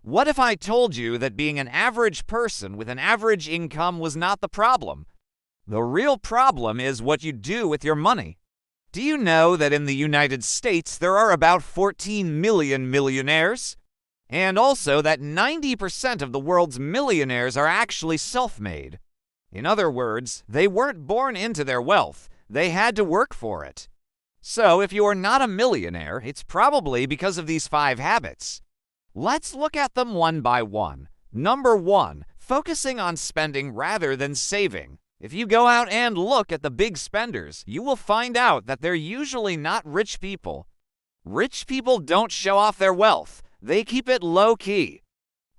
What if I told you that being an average person with an average income was not the problem? The real problem is what you do with your money. Do you know that in the United States there are about 14 million millionaires? And also that 90% of the world's millionaires are actually self-made. In other words, they weren't born into their wealth, they had to work for it. So if you are not a millionaire, it's probably because of these 5 habits. Let's look at them one by one. Number 1, focusing on spending rather than saving. If you go out and look at the big spenders, you will find out that they're usually not rich people. Rich people don't show off their wealth. They keep it low-key.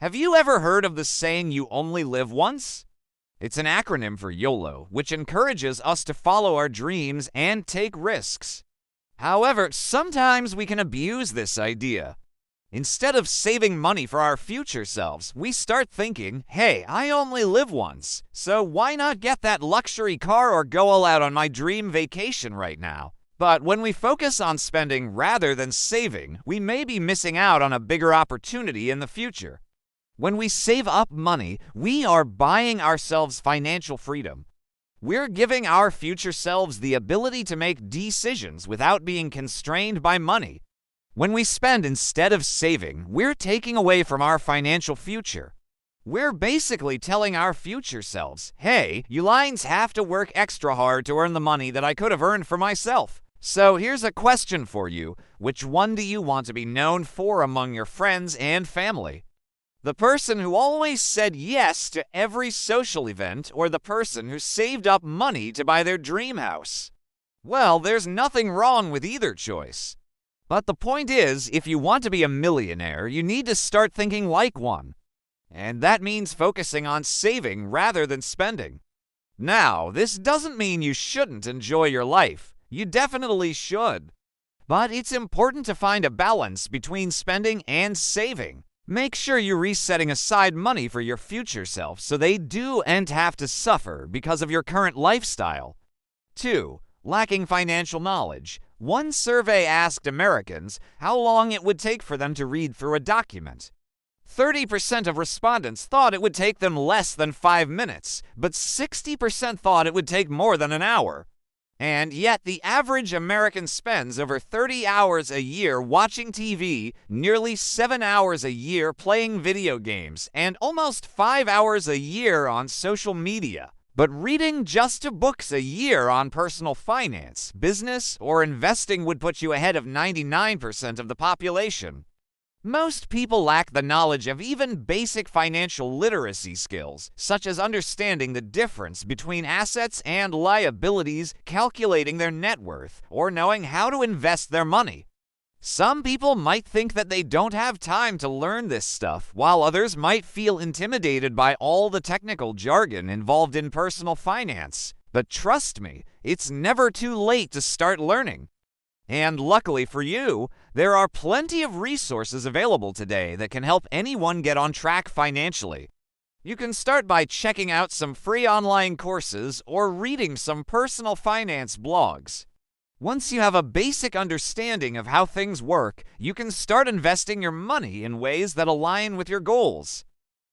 Have you ever heard of the saying, "You only live once"? It's an acronym for YOLO, which encourages us to follow our dreams and take risks. However, sometimes we can abuse this idea. Instead of saving money for our future selves, we start thinking, hey, I only live once, so why not get that luxury car or go all out on my dream vacation right now? But when we focus on spending rather than saving, we may be missing out on a bigger opportunity in the future. When we save up money, we are buying ourselves financial freedom. We're giving our future selves the ability to make decisions without being constrained by money. When we spend instead of saving, we're taking away from our financial future. We're basically telling our future selves, hey, you lines have to work extra hard to earn the money that I could have earned for myself. So here's a question for you. Which one do you want to be known for among your friends and family? The person who always said yes to every social event, or the person who saved up money to buy their dream house? Well, there's nothing wrong with either choice. But the point is, if you want to be a millionaire, you need to start thinking like one. And that means focusing on saving rather than spending. Now, this doesn't mean you shouldn't enjoy your life. You definitely should. But it's important to find a balance between spending and saving. Make sure you're resetting aside money for your future self so they don't have to suffer because of your current lifestyle. 2. Lacking financial knowledge. One survey asked Americans how long it would take for them to read through a document. 30% of respondents thought it would take them less than 5 minutes, but 60% thought it would take more than an hour. And yet the average American spends over 30 hours a year watching TV, nearly 7 hours a year playing video games, and almost 5 hours a year on social media. But reading just 2 books a year on personal finance, business, or investing would put you ahead of 99% of the population. Most people lack the knowledge of even basic financial literacy skills, such as understanding the difference between assets and liabilities, calculating their net worth, or knowing how to invest their money. Some people might think that they don't have time to learn this stuff, while others might feel intimidated by all the technical jargon involved in personal finance. But trust me, it's never too late to start learning. And luckily for you, there are plenty of resources available today that can help anyone get on track financially. You can start by checking out some free online courses or reading some personal finance blogs. Once you have a basic understanding of how things work, you can start investing your money in ways that align with your goals.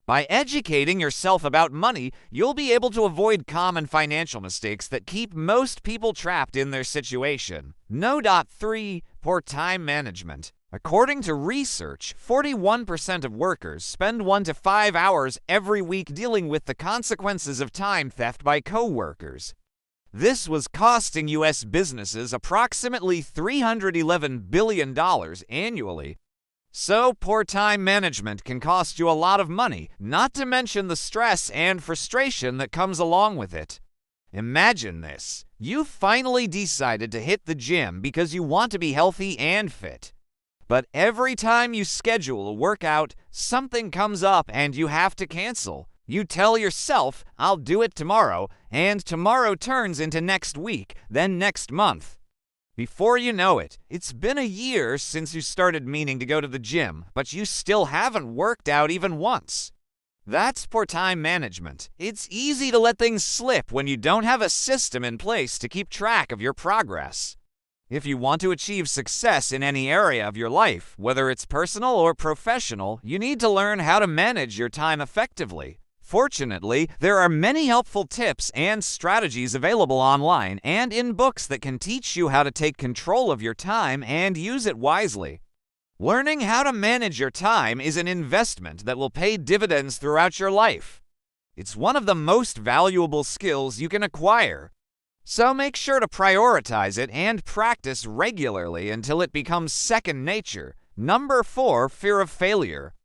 By educating yourself about money, you'll be able to avoid common financial mistakes that keep most people trapped in their situation. 3. Poor time management. According to research, 41% of workers spend 1 to 5 hours every week dealing with the consequences of time theft by coworkers. This was costing U.S. businesses approximately $311 billion annually. So, poor time management can cost you a lot of money, not to mention the stress and frustration that comes along with it. Imagine this. You finally decided to hit the gym because you want to be healthy and fit. But every time you schedule a workout, something comes up and you have to cancel. You tell yourself, I'll do it tomorrow, and tomorrow turns into next week, then next month. Before you know it, it's been a year since you started meaning to go to the gym, but you still haven't worked out even once. That's poor time management. It's easy to let things slip when you don't have a system in place to keep track of your progress. If you want to achieve success in any area of your life, whether it's personal or professional, you need to learn how to manage your time effectively. Fortunately, there are many helpful tips and strategies available online and in books that can teach you how to take control of your time and use it wisely. Learning how to manage your time is an investment that will pay dividends throughout your life. It's one of the most valuable skills you can acquire. So make sure to prioritize it and practice regularly until it becomes second nature. Number 4, fear of failure.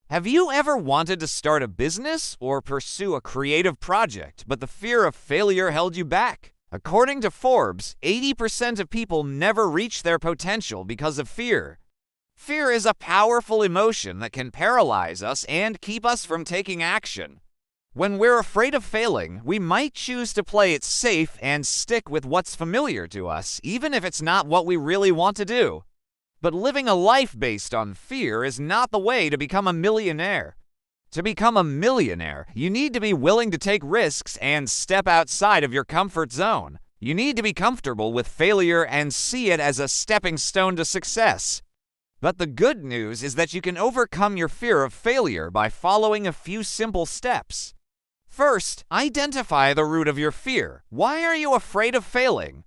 Have you ever wanted to start a business or pursue a creative project, but the fear of failure held you back? According to Forbes, 80% of people never reach their potential because of fear. Fear is a powerful emotion that can paralyze us and keep us from taking action. When we're afraid of failing, we might choose to play it safe and stick with what's familiar to us, even if it's not what we really want to do. But living a life based on fear is not the way to become a millionaire. To become a millionaire, you need to be willing to take risks and step outside of your comfort zone. You need to be comfortable with failure and see it as a stepping stone to success. But the good news is that you can overcome your fear of failure by following a few simple steps. First, identify the root of your fear. Why are you afraid of failing?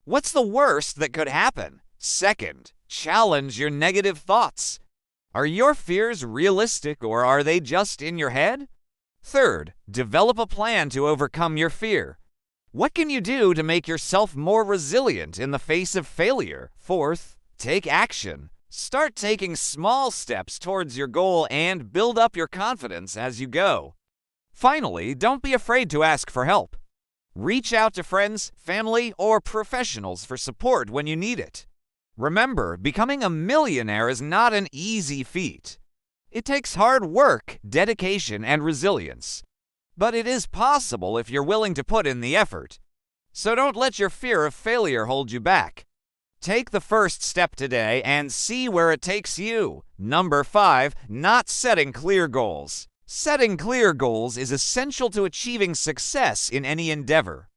What's the worst that could happen? Second, challenge your negative thoughts. Are your fears realistic or are they just in your head? Third, develop a plan to overcome your fear. What can you do to make yourself more resilient in the face of failure? Fourth, take action. Start taking small steps towards your goal and build up your confidence as you go. Finally, don't be afraid to ask for help. Reach out to friends, family, or professionals for support when you need it. Remember, becoming a millionaire is not an easy feat. It takes hard work, dedication, and resilience. But it is possible if you're willing to put in the effort. So don't let your fear of failure hold you back. Take the first step today and see where it takes you. Number 5, not setting clear goals. Setting clear goals is essential to achieving success in any endeavor.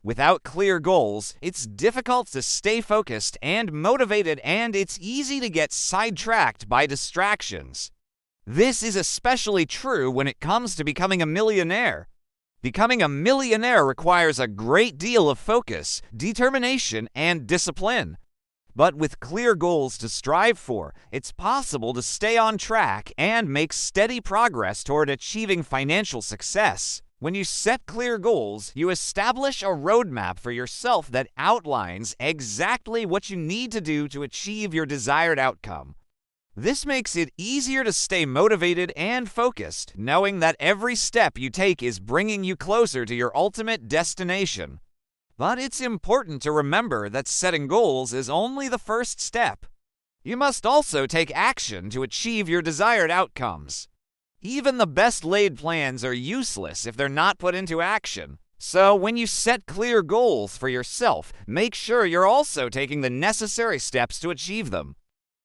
Without clear goals, it's difficult to stay focused and motivated, and it's easy to get sidetracked by distractions. This is especially true when it comes to becoming a millionaire. Becoming a millionaire requires a great deal of focus, determination, and discipline. But with clear goals to strive for, it's possible to stay on track and make steady progress toward achieving financial success. When you set clear goals, you establish a roadmap for yourself that outlines exactly what you need to do to achieve your desired outcome. This makes it easier to stay motivated and focused, knowing that every step you take is bringing you closer to your ultimate destination. But it's important to remember that setting goals is only the first step. You must also take action to achieve your desired outcomes. Even the best laid plans are useless if they're not put into action. So when you set clear goals for yourself, make sure you're also taking the necessary steps to achieve them.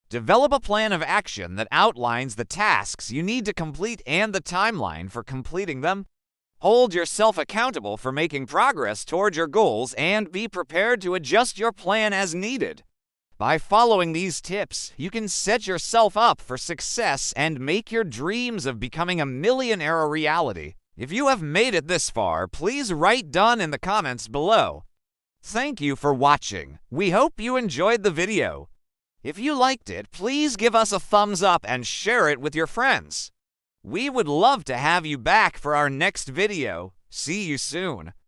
Develop a plan of action that outlines the tasks you need to complete and the timeline for completing them. Hold yourself accountable for making progress toward your goals and be prepared to adjust your plan as needed. By following these tips, you can set yourself up for success and make your dreams of becoming a millionaire a reality. If you have made it this far, please write "done" in the comments below. Thank you for watching. We hope you enjoyed the video. If you liked it, please give us a thumbs up and share it with your friends. We would love to have you back for our next video. See you soon.